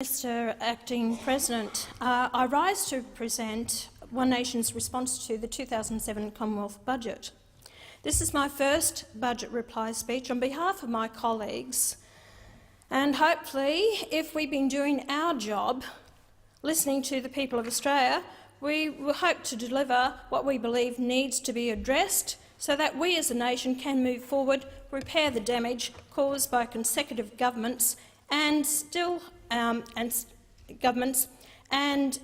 Mr Acting President, I rise to present One Nation's response to the 2007 Commonwealth Budget. This is my first budget reply speech on behalf of my colleagues, and hopefully, if we've been doing our job, listening to the people of Australia, we will hope to deliver what we believe needs to be addressed so that we as a nation can move forward, repair the damage caused by consecutive governments and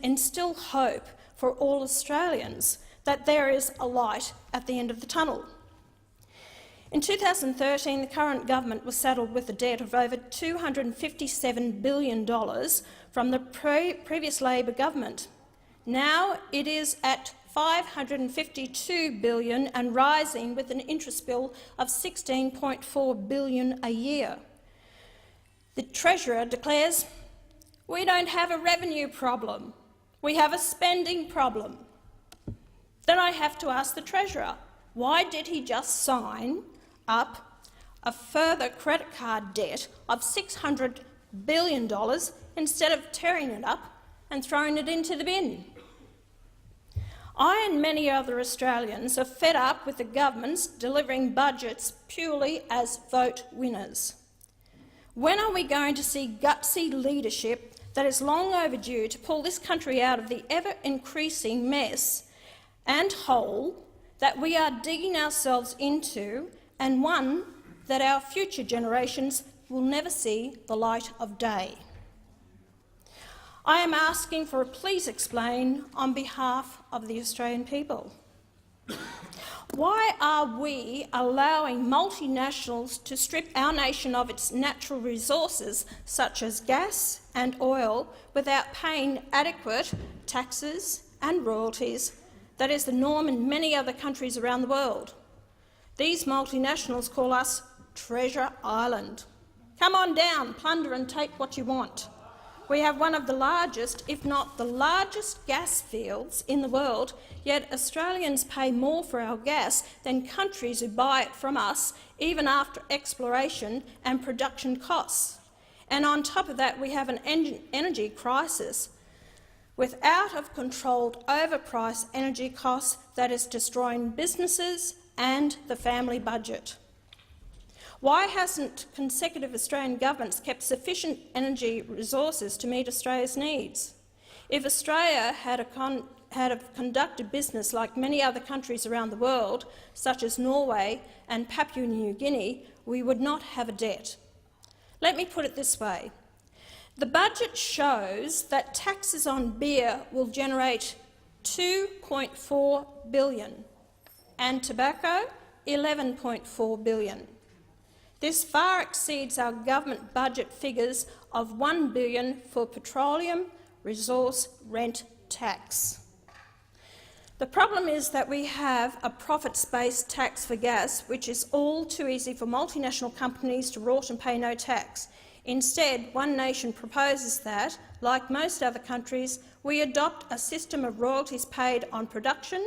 instill hope for all Australians that there is a light at the end of the tunnel. In 2013, the current government was saddled with a debt of over $257 billion from the previous Labor government. Now it is at $552 billion and rising, with an interest bill of $16.4 billion a year. The Treasurer declares, "We don't have a revenue problem, we have a spending problem." Then I have to ask the Treasurer, why did he just sign up a further credit card debt of $600 billion instead of tearing it up and throwing it into the bin? I and many other Australians are fed up with the governments delivering budgets purely as vote winners. When are we going to see gutsy leadership that is long overdue to pull this country out of the ever-increasing mess and hole that we are digging ourselves into, and one that our future generations will never see the light of day? I am asking for a please explain on behalf of the Australian people. Why are we allowing multinationals to strip our nation of its natural resources, such as gas and oil, without paying adequate taxes and royalties? That is the norm in many other countries around the world. These multinationals call us Treasure Island. Come on down, plunder and take what you want. We have one of the largest, if not the largest, gas fields in the world, yet Australians pay more for our gas than countries who buy it from us, even after exploration and production costs. And on top of that, we have an energy crisis with out-of-controlled, overpriced energy costs that is destroying businesses and the family budget. Why hasn't consecutive Australian governments kept sufficient energy resources to meet Australia's needs? If Australia had conducted business like many other countries around the world, such as Norway and Papua New Guinea, we would not have a debt. Let me put it this way. The budget shows that taxes on beer will generate $2.4 billion and tobacco $11.4 billion. This far exceeds our government budget figures of $1 billion for petroleum resource rent tax. The problem is that we have a profits-based tax for gas, which is all too easy for multinational companies to rort and pay no tax. Instead, One Nation proposes that, like most other countries, we adopt a system of royalties paid on production.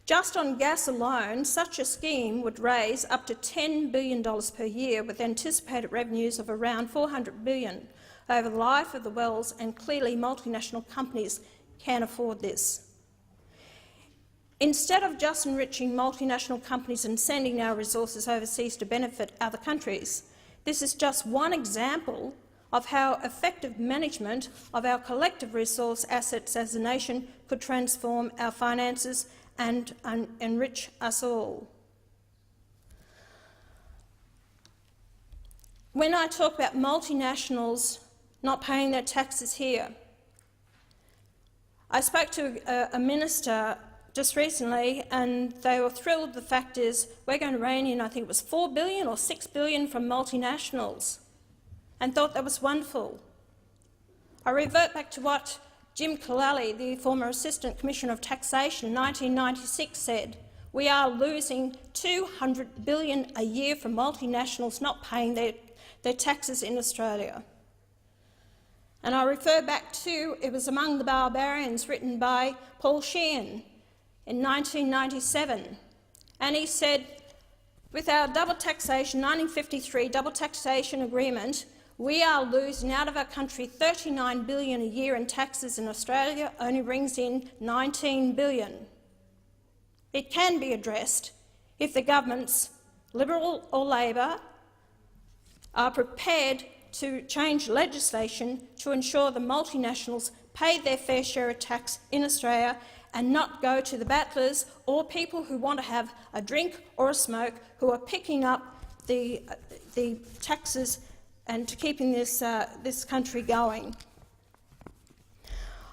Just on gas alone, such a scheme would raise up to $10 billion per year, with anticipated revenues of around $400 billion over the life of the wells, and clearly multinational companies can afford this. Instead of just enriching multinational companies and sending our resources overseas to benefit other countries, this is just one example of how effective management of our collective resource assets as a nation could transform our finances and enrich us all. When I talk about multinationals not paying their taxes here, I spoke to a minister just recently, and they were thrilled. The fact is, we're going to rein in, I think it was $4 billion or $6 billion from multinationals, and thought that was wonderful. I revert back to what Jim Collalli, the former Assistant Commissioner of Taxation, in 1996 said: "We are losing $200 billion a year from multinationals not paying their taxes in Australia." And I refer back to "It was Among the Barbarians," written by Paul Sheehan in 1997. And he said, "With our double taxation 1953 double taxation agreement, we are losing out of our country $39 billion a year in taxes, and Australia only brings in $19 billion. It can be addressed if the governments, Liberal or Labor, are prepared to change legislation to ensure the multinationals pay their fair share of tax in Australia and not go to the battlers or people who want to have a drink or a smoke who are picking up the taxes and to keeping this country going.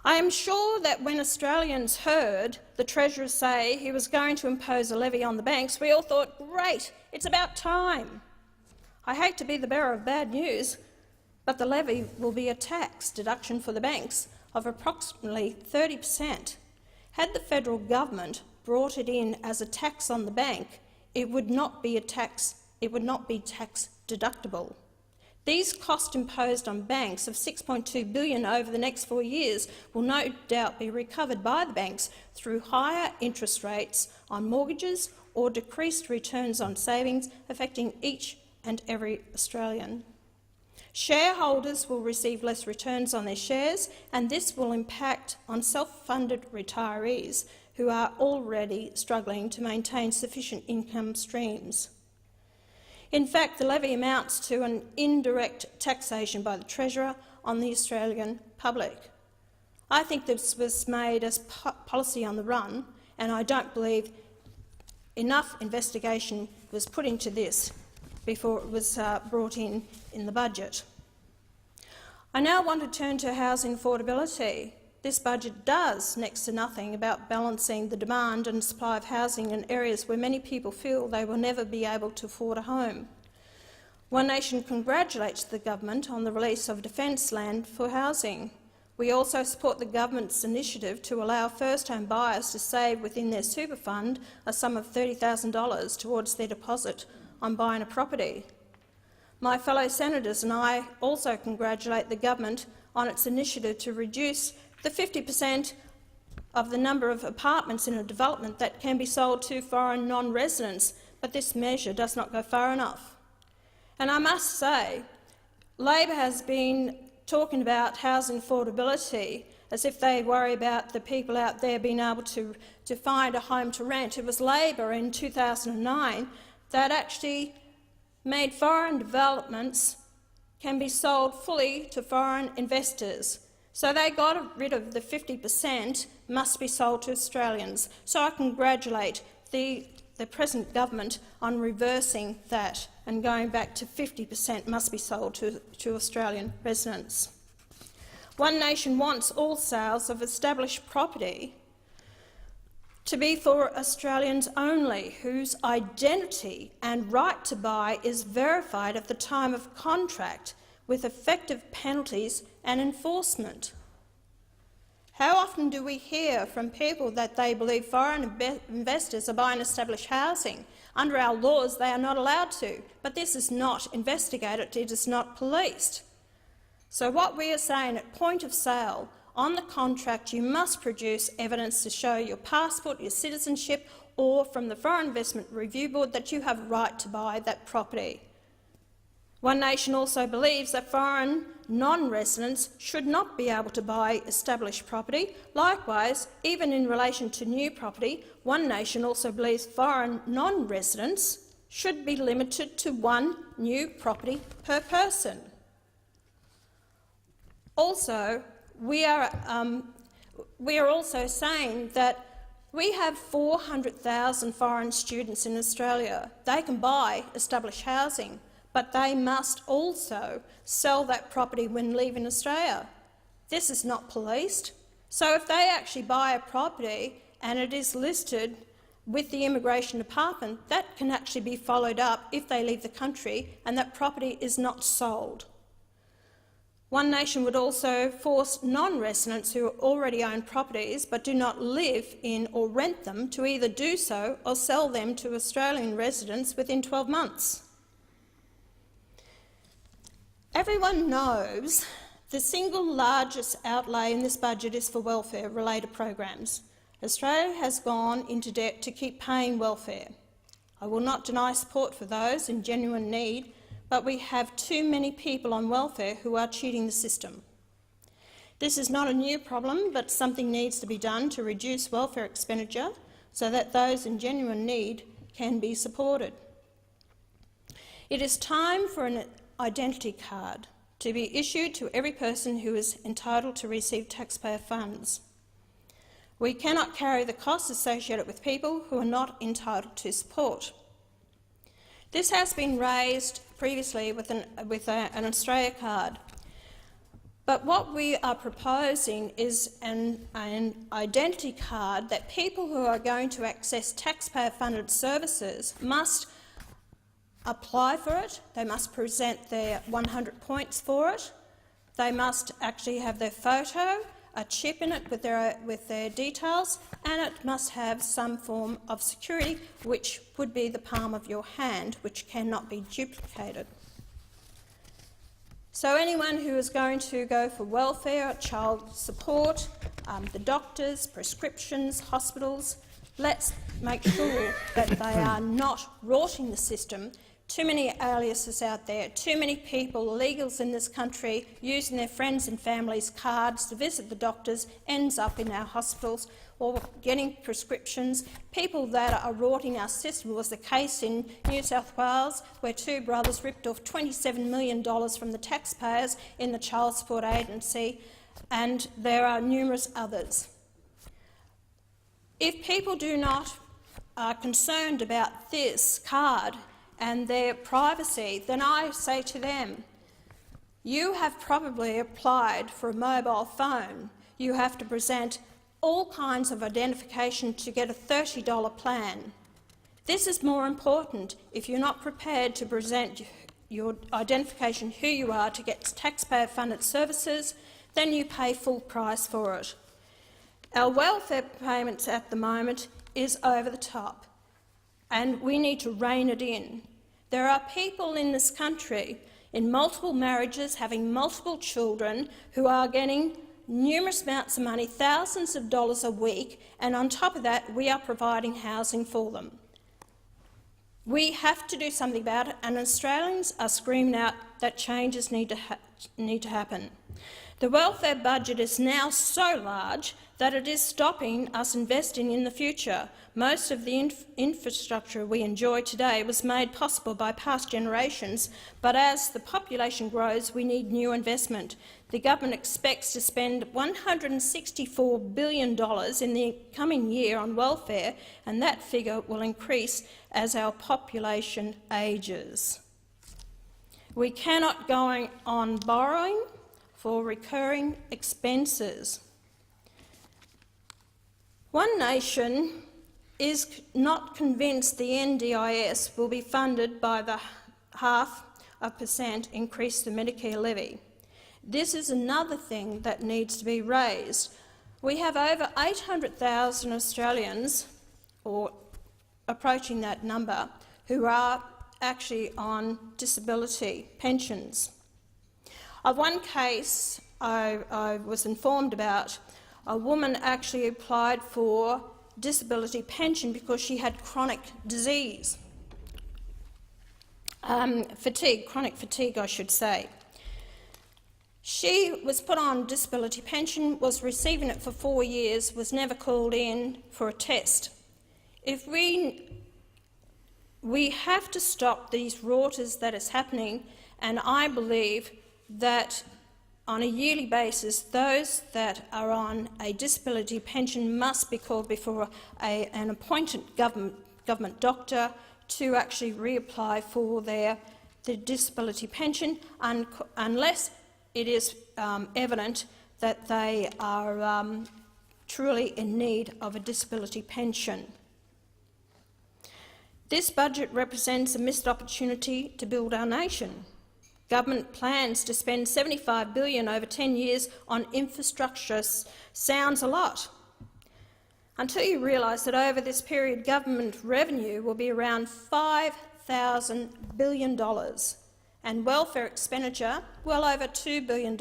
I am sure that when Australians heard the Treasurer say he was going to impose a levy on the banks, we all thought, great, it's about time. I hate to be the bearer of bad news, but the levy will be a tax deduction for the banks of approximately 30%. Had the federal government brought it in as a tax on the bank, it would not be tax deductible. These costs imposed on banks of $6.2 billion over the next 4 years will no doubt be recovered by the banks through higher interest rates on mortgages or decreased returns on savings, affecting each and every Australian. Shareholders will receive less returns on their shares, and this will impact on self-funded retirees who are already struggling to maintain sufficient income streams. In fact, the levy amounts to an indirect taxation by the Treasurer on the Australian public. I think this was made as policy on the run, and I don't believe enough investigation was put into this before it was brought in the budget. I now want to turn to housing affordability. This budget does next to nothing about balancing the demand and supply of housing in areas where many people feel they will never be able to afford a home. One Nation congratulates the government on the release of defence land for housing. We also support the government's initiative to allow first-home buyers to save within their super fund a sum of $30,000 towards their deposit on buying a property. My fellow senators and I also congratulate the government on its initiative to reduce the 50% of the number of apartments in a development that can be sold to foreign non-residents, but this measure does not go far enough. And I must say, Labor has been talking about housing affordability as if they worry about the people out there being able to find a home to rent. It was Labor in 2009 that actually made foreign developments can be sold fully to foreign investors. So they got rid of the 50% must be sold to Australians. So I congratulate the present government on reversing that and going back to 50% must be sold to Australian residents. One Nation wants all sales of established property to be for Australians only, whose identity and right to buy is verified at the time of contract, with effective penalties and enforcement. How often do we hear from people that they believe foreign investors are buying established housing? Under our laws they are not allowed to, but this is not investigated, it is not policed. So what we are saying at point of sale, on the contract you must produce evidence to show your passport, your citizenship, or from the Foreign Investment Review Board that you have a right to buy that property. One Nation also believes that foreign non-residents should not be able to buy established property. Likewise, even in relation to new property, One Nation also believes foreign non-residents should be limited to one new property per person. Also, we are also saying that we have 400,000 foreign students in Australia. They can buy established housing, but they must also sell that property when leaving Australia. This is not policed. So if they actually buy a property and it is listed with the Immigration Department, that can actually be followed up if they leave the country and that property is not sold. One Nation would also force non-residents who already own properties but do not live in or rent them to either do so or sell them to Australian residents within 12 months. Everyone knows the single largest outlay in this budget is for welfare-related programs. Australia has gone into debt to keep paying welfare. I will not deny support for those in genuine need, but we have too many people on welfare who are cheating the system. This is not a new problem, but something needs to be done to reduce welfare expenditure so that those in genuine need can be supported. It is time for an identity card to be issued to every person who is entitled to receive taxpayer funds. We cannot carry the costs associated with people who are not entitled to support. This has been raised previously with an Australia card, but what we are proposing is an identity card that people who are going to access taxpayer-funded services must apply for it, they must present their 100 points for it, they must actually have their photo, a chip in it with their details, and it must have some form of security, which would be the palm of your hand, which cannot be duplicated. So anyone who is going to go for welfare, child support, the doctors, prescriptions, hospitals, let's make sure that they are not rorting the system. Too many aliases out there, too many people, illegals in this country, using their friends and families' cards to visit the doctors, ends up in our hospitals or getting prescriptions. People that are rorting our system was the case in New South Wales, where two brothers ripped off $27 million from the taxpayers in the Child Support Agency, and there are numerous others. If people are concerned about this card and their privacy, then I say to them, you have probably applied for a mobile phone. You have to present all kinds of identification to get a $30 plan. This is more important. If you're not prepared to present your identification, who you are, to get taxpayer-funded services, then you pay full price for it. Our welfare payments at the moment is over the top, and we need to rein it in. There are people in this country in multiple marriages, having multiple children, who are getting numerous amounts of money, thousands of dollars a week, and on top of that we are providing housing for them. We have to do something about it, and Australians are screaming out that changes need to happen. The welfare budget is now so large that it is stopping us investing in the future. Most of the infrastructure we enjoy today was made possible by past generations, but as the population grows, we need new investment. The government expects to spend $164 billion in the coming year on welfare, and that figure will increase as our population ages. We cannot go on borrowing for recurring expenses. One Nation is not convinced the NDIS will be funded by the 0.5% increase to Medicare levy. This is another thing that needs to be raised. We have over 800,000 Australians, or approaching that number, who are actually on disability pensions. Of one case I was informed about, a woman actually applied for disability pension because she had chronic disease, chronic fatigue, I should say. She was put on disability pension, was receiving it for 4 years, was never called in for a test. If we have to stop these rorters that is happening, and I believe that on a yearly basis, those that are on a disability pension must be called before an appointed government doctor to actually reapply for their disability pension, unless it is evident that they are truly in need of a disability pension. This budget represents a missed opportunity to build our nation. Government plans to spend $75 billion over 10 years on infrastructure sounds a lot, until you realise that over this period government revenue will be around $5,000 billion and welfare expenditure well over $2 billion.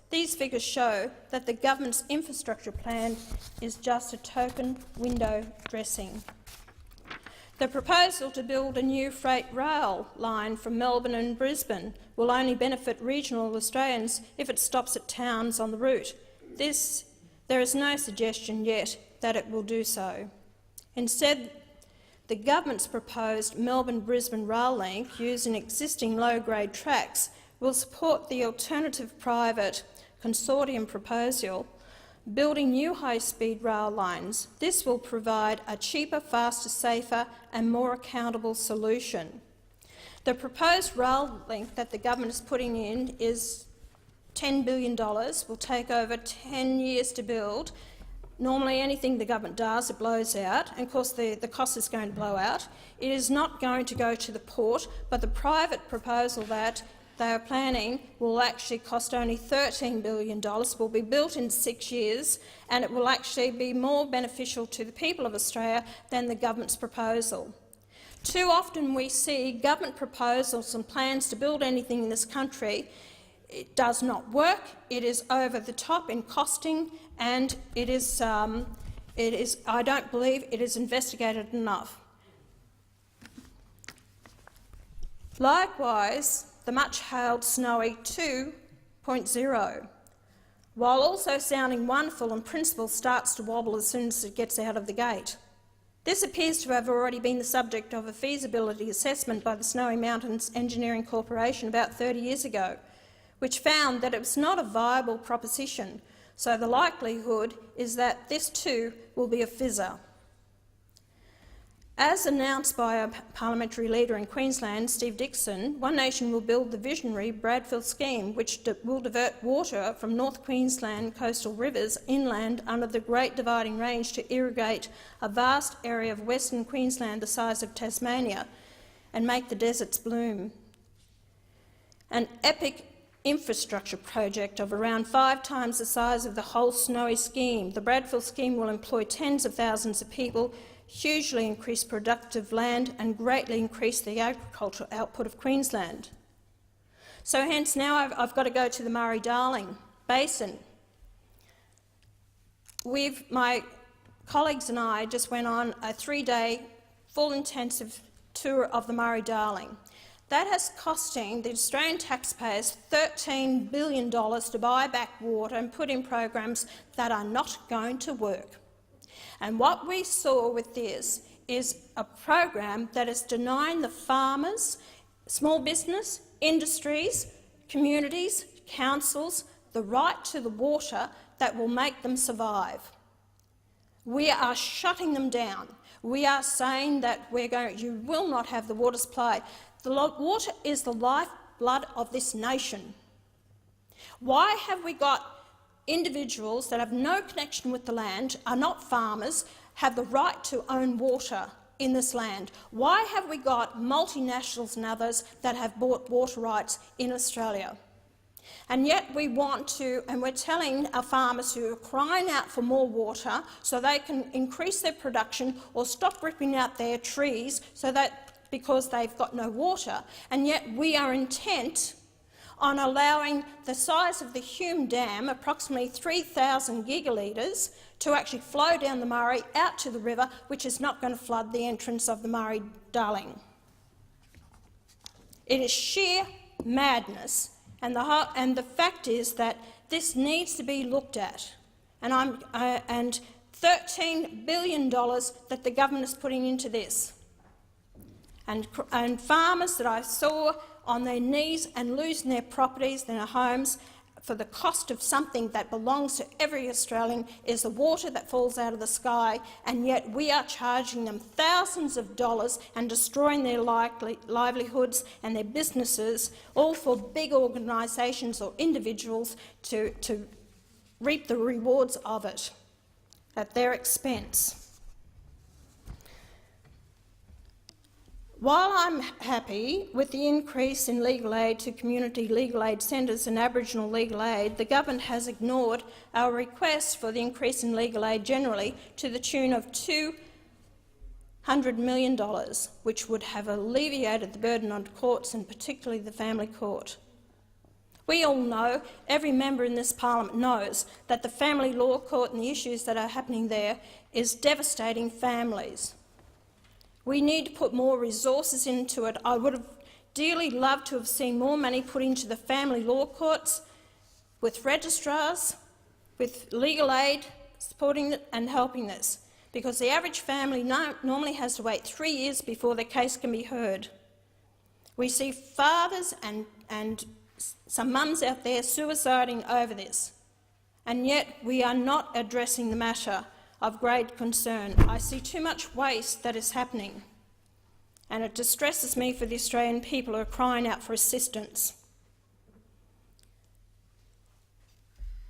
These figures show that the government's infrastructure plan is just a token window dressing. The proposal to build a new freight rail line from Melbourne and Brisbane will only benefit regional Australians if it stops at towns on the route. There is no suggestion yet that it will do so. Instead, the government's proposed Melbourne-Brisbane rail link, using existing low-grade tracks, will support the alternative private consortium proposal, building new high-speed rail lines. This will provide a cheaper, faster, safer and more accountable solution. The proposed rail link that the government is putting in is $10 billion, will take over 10 years to build. Normally anything the government does, it blows out, and of course the cost is going to blow out. It is not going to go to the port, but the private proposal that they are planning will actually cost only $13 billion, will be built in 6 years, and it will actually be more beneficial to the people of Australia than the government's proposal. Too often we see government proposals and plans to build anything in this country. It does not work, it is over the top in costing, and I don't believe it is investigated enough. Likewise, the much-hailed Snowy 2.0, while also sounding wonderful in principle, starts to wobble as soon as it gets out of the gate. This appears to have already been the subject of a feasibility assessment by the Snowy Mountains Engineering Corporation about 30 years ago, which found that it was not a viable proposition, so the likelihood is that this too will be a fizzer. As announced by a parliamentary leader in Queensland, Steve Dixon, One Nation will build the visionary Bradfield scheme, which will divert water from North Queensland coastal rivers inland under the Great Dividing Range to irrigate a vast area of Western Queensland the size of Tasmania and make the deserts bloom. An epic infrastructure project of around 5 times the size of the whole Snowy scheme. The Bradfield scheme will employ tens of thousands of people, hugely increase productive land and greatly increase the agricultural output of Queensland. So hence now I've got to go to the Murray-Darling Basin. My colleagues and I just went on a 3-day full intensive tour of the Murray-Darling. That has costing the Australian taxpayers $13 billion to buy back water and put in programs that are not going to work. And what we saw with this is a program that is denying the farmers, small business, industries, communities, councils the right to the water that will make them survive. We are shutting them down. We are saying that you will not have the water supply. The water is the lifeblood of this nation. Why have we got individuals that have no connection with the land, are not farmers, have the right to own water in this land? Why have we got multinationals and others that have bought water rights in Australia? And yet we want to, and we're telling our farmers who are crying out for more water so they can increase their production or stop ripping out their trees because they've got no water, and yet we are intent on allowing the size of the Hume Dam, approximately 3,000 gigalitres, to actually flow down the Murray out to the river, which is not going to flood the entrance of the Murray-Darling. It is sheer madness, and the fact is that this needs to be looked at. And $13 billion that the government is putting into this. And farmers that I saw on their knees and losing their properties, their homes, for the cost of something that belongs to every Australian is the water that falls out of the sky, and yet we are charging them thousands of dollars and destroying their livelihoods and their businesses, all for big organisations or individuals to reap the rewards of it at their expense. While I'm happy with the increase in legal aid to community legal aid centres and Aboriginal legal aid, the government has ignored our request for the increase in legal aid generally to the tune of $200 million, which would have alleviated the burden on courts and particularly the family court. We all know, every member in this parliament knows, that the family law court and the issues that are happening there is devastating families. We need to put more resources into it. I would have dearly loved to have seen more money put into the family law courts, with registrars, with legal aid supporting it and helping this, because the average family normally has to wait 3 years before their case can be heard. We see fathers and some mums out there suiciding over this, and yet we are not addressing the matter of great concern. I see too much waste that is happening, and it distresses me for the Australian people who are crying out for assistance.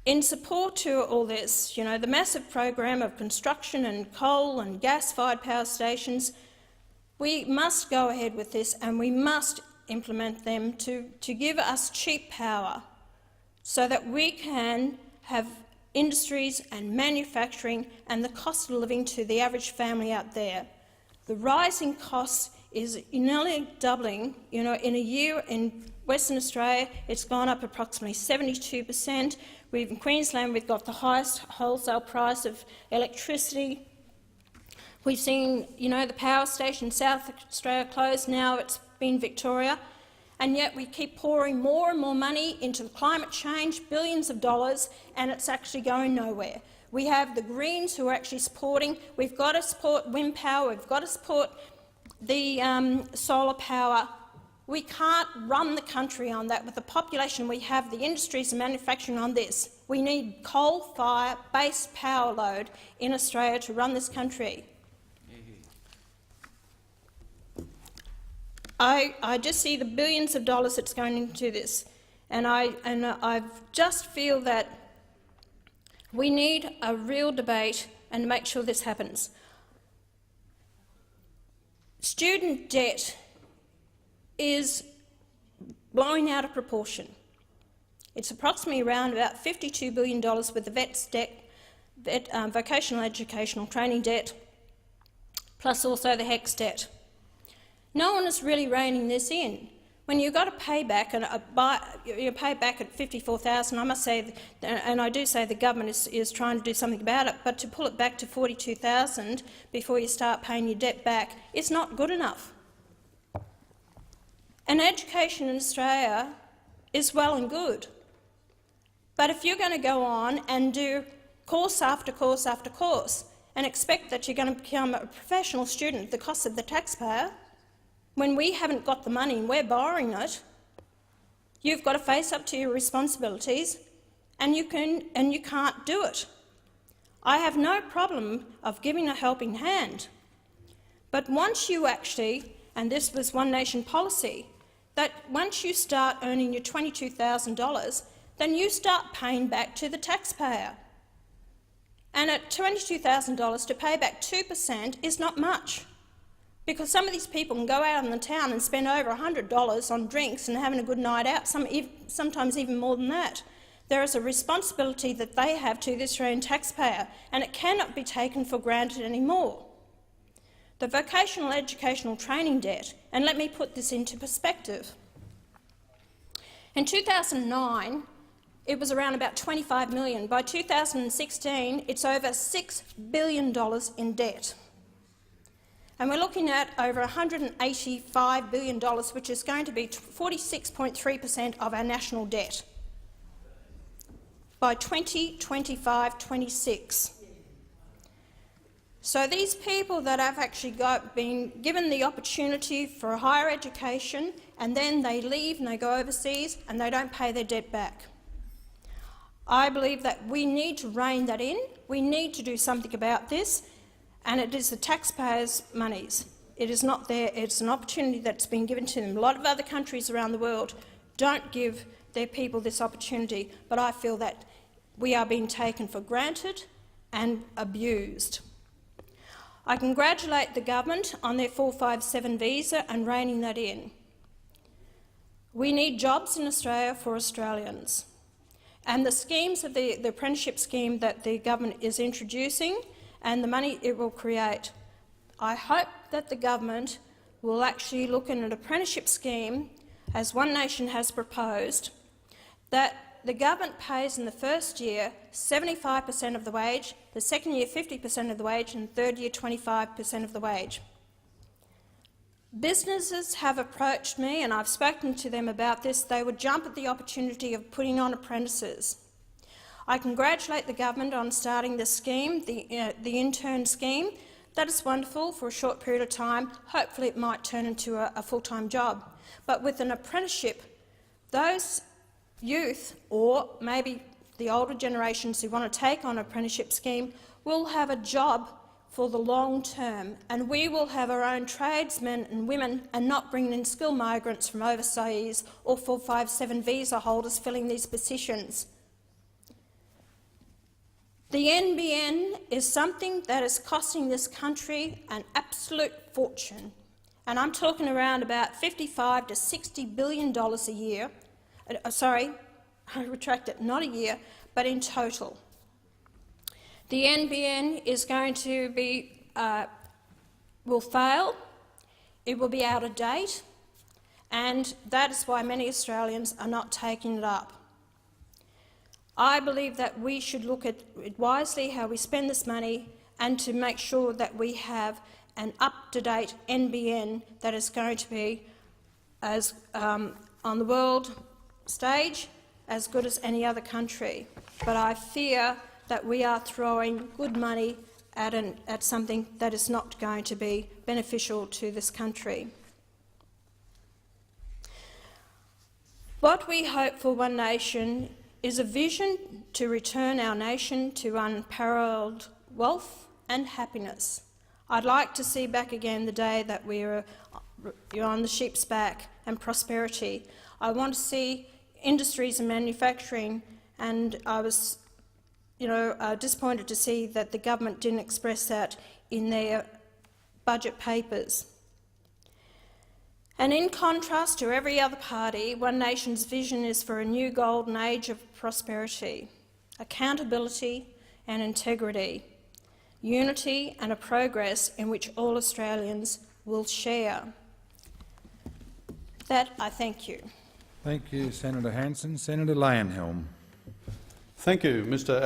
In support to all this, the massive program of construction and coal and gas-fired power stations, we must go ahead with this, and we must implement them to give us cheap power so that we can have industries and manufacturing and the cost of living to the average family out there. The rising costs is nearly doubling. In a year in Western Australia, it's gone up approximately 72%. In Queensland, we've got the highest wholesale price of electricity. We've seen, the power station in South Australia closed. Now it's been Victoria, and yet we keep pouring more and more money into climate change, billions of dollars, and it's actually going nowhere. We have the Greens who are actually supporting. We've got to support wind power. We've got to support the solar power. We can't run the country on that with the population we have, the industries and manufacturing on this. We need coal-fire-based power load in Australia to run this country. I just see the billions of dollars that's going into this, and I just feel that we need a real debate and make sure this happens. Student debt is blowing out of proportion. It's approximately around about $52 billion with the vocational educational training debt, plus also the HECS debt. No one is really reining this in. When you've got to pay back, and you pay back at $54,000, I must say, and I do say the government is trying to do something about it, but to pull it back to $42,000 before you start paying your debt back is not good enough. And education in Australia is well and good, but if you're going to go on and do course after course after course and expect that you're going to become a professional student at the cost of the taxpayer, when we haven't got the money and we're borrowing it, you've got to face up to your responsibilities, and you can't do it. I have no problem of giving a helping hand, but once you actually, and this was One Nation policy, that once you start earning your $22,000, then you start paying back to the taxpayer. And at $22,000 to pay back 2% is not much, because some of these people can go out in the town and spend over $100 on drinks and having a good night out, sometimes even more than that. There is a responsibility that they have to the Australian taxpayer, and it cannot be taken for granted anymore. The vocational educational training debt, and let me put this into perspective. In 2009, it was around about $25 million. By 2016, it's over $6 billion in debt. And we're looking at over $185 billion, which is going to be 46.3% of our national debt by 2025-26. So these people that have actually been given the opportunity for higher education, and then they leave and they go overseas and they don't pay their debt back. I believe that we need to rein that in. We need to do something about this. And it is the taxpayers' monies. It is not there. It's an opportunity that's been given to them. A lot of other countries around the world don't give their people this opportunity, but I feel that we are being taken for granted and abused. I congratulate the government on their 457 visa and reining that in. We need jobs in Australia for Australians. And the schemes of the apprenticeship scheme that the government is introducing and the money it will create, I hope that the government will actually look at an apprenticeship scheme, as One Nation has proposed, that the government pays in the first year 75% of the wage, the second year 50% of the wage, and the third year 25% of the wage. Businesses have approached me, and I've spoken to them about this. They would jump at the opportunity of putting on apprentices. I congratulate the government on starting the scheme, the intern scheme. That is wonderful for a short period of time. Hopefully it might turn into a full-time job. But with an apprenticeship, those youth, or maybe the older generations who want to take on an apprenticeship scheme, will have a job for the long term, and we will have our own tradesmen and women and not bring in skilled migrants from overseas or 457 visa holders filling these positions. The NBN is something that is costing this country an absolute fortune, and I'm talking around about $55 to $60 billion a year. Sorry, I retract it, not a year, but in total. The NBN is going to be, will fail, it will be out of date, and that is why many Australians are not taking it up. I believe that we should look at it wisely how we spend this money and to make sure that we have an up-to-date NBN that is going to be, as on the world stage, as good as any other country. But I fear that we are throwing good money at something that is not going to be beneficial to this country. What we hope for One Nation is a vision to return our nation to unparalleled wealth and happiness. I'd like to see back again the day that we're on the sheep's back and prosperity. I want to see industries and manufacturing, and I was disappointed to see that the government didn't express that in their budget papers. And in contrast to every other party, One Nation's vision is for a new golden age of prosperity, accountability and integrity, unity and a progress in which all Australians will share. That I thank you. Thank you, Senator Hanson. Senator Layenhelm. Thank you, Mr.